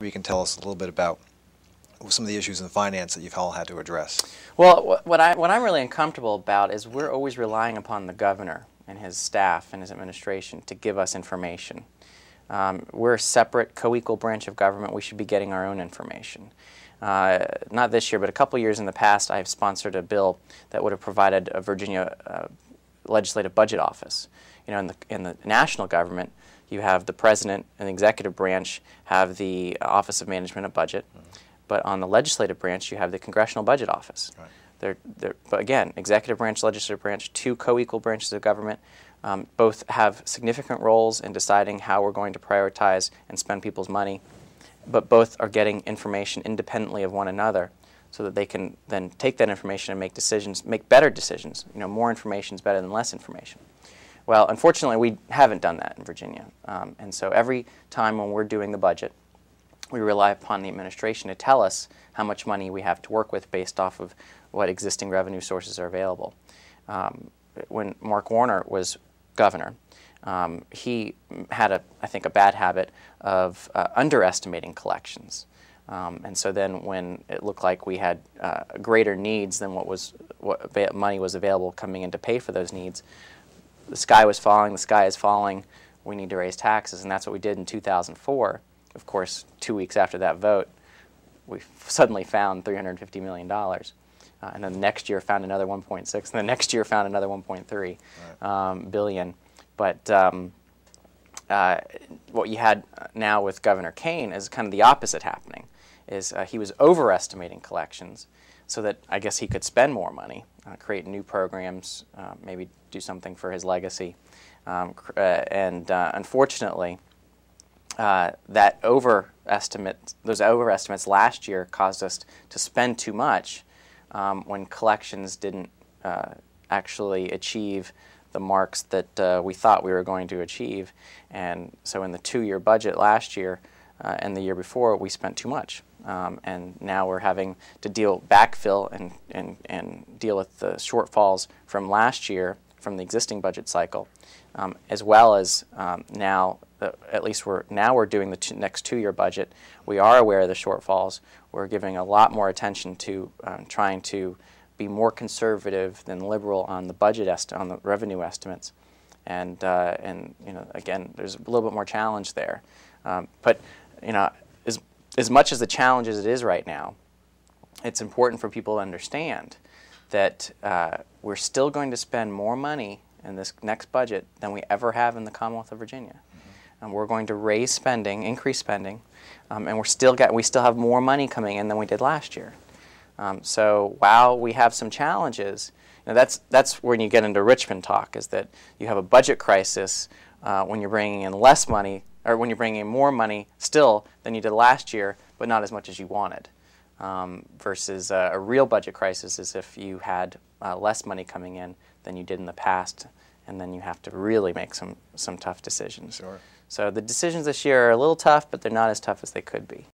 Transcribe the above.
you can tell us a little bit about some of the issues in finance that you've all had to address. Well, what I'm really uncomfortable about is we're always relying upon the governor and his staff and his administration to give us information. We're a separate, co-equal branch of government. We should be getting our own information. Not this year, but a couple years in the past, I have sponsored a bill that would have provided a Virginia legislative budget office. You know, in the national government, you have the president and the executive branch have the Office of Management of Budget. But on the legislative branch, you have the Congressional Budget Office. Right. But again, executive branch, legislative branch, two co-equal branches of government, both have significant roles in deciding how we're going to prioritize and spend people's money, but both are getting information independently of one another so that they can then take that information and make decisions, make better decisions. You know, more information is better than less information. Well, unfortunately, we haven't done that in Virginia. And so every time when we're doing the budget, we rely upon the administration to tell us how much money we have to work with based off of what existing revenue sources are available. When Mark Warner was governor, he had, I think, a bad habit of underestimating collections. And so then when it looked like we had greater needs than what money was available coming in to pay for those needs, the sky was falling, the sky is falling, we need to raise taxes, and that's what we did in 2004. Of course, 2 weeks after that vote, we suddenly found $350 million. And then the next year found another 1.6, and the next year found another 1.3 billion. But what you had now with Governor Kane is kind of the opposite happening. Is he was overestimating collections so that I guess he could spend more money, create new programs, maybe do something for his legacy. Unfortunately, those overestimates last year caused us to spend too much when collections didn't actually achieve the marks that we thought we were going to achieve. And so in the two-year budget last year and the year before, we spent too much. And now we're having to backfill and deal with the shortfalls from last year from the existing budget cycle, as well as now, at least we're doing the next two-year budget. We are aware of the shortfalls. We're giving a lot more attention to trying to be more conservative than liberal on the budget on the revenue estimates, and you know, again, there's a little bit more challenge there. But you know, as much as the challenge as it is right now, it's important for people to understand that we're still going to spend more money in this next budget than we ever have in the Commonwealth of Virginia. And we're going to raise spending, increase spending, and we still have more money coming in than we did last year. So while we have some challenges, you know, that's when you get into Richmond talk, is that you have a budget crisis when you're bringing in less money, or when you're bringing in more money still than you did last year, but not as much as you wanted. Versus a real budget crisis is if you had less money coming in than you did in the past, and then you have to really make some tough decisions. Sure. So the decisions this year are a little tough, but they're not as tough as they could be.